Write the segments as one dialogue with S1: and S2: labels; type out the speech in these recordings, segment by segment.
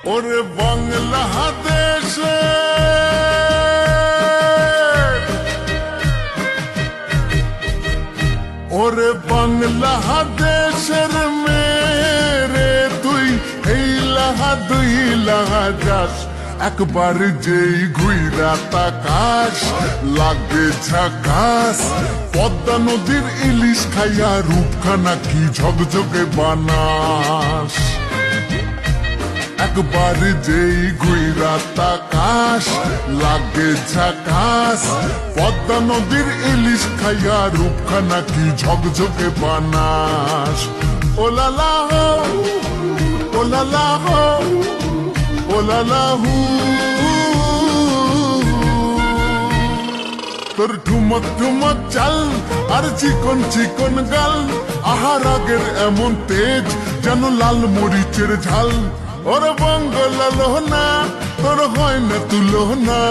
S1: ওরে বাংলাদেশে ওরে বাংলাদেশের মেরে তুই এই লাহা দুই লাহা যাস একবার যেই ঘুইরা তাকাস লাগে ঝাকাস পদ্মা নদীর ইলিশ খাইয়া রূপখানা কি ঝকঝকে বানাস একবার যেই ঘুইরা তাকাস লাগে ঝাকাস পদ্মা নদীর ইলিশ খাইয়া রূপখানা কি ঝকঝকে বানাস ওলালা হো ওলালা হো ওলালা হু তোর ঠুমক ঠুমক চাল আর চিকন চিকন গাল আহার আগের এমন তেজ যেন লাল মরিচের ঝাল ওর বঙ্গলালো না তোর হয় না তুলো না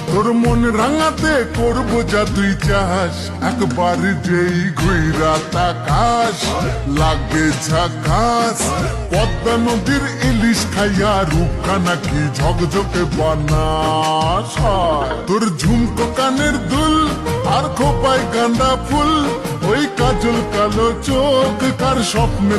S1: তোর মন রাঙাতে করবো যা তুই চাস একবার যেই ঘুইরা তাকাস লাগে ঝাকাস পদ্মা নদীর ইলিশ খাইয়া রূপখানা কি ঝকঝকে বানাস তোর ঝুমকো কানের দুল আর খোপায় গাঁদা ফুল ওই কাজল কালো চোখ কার স্বপ্নে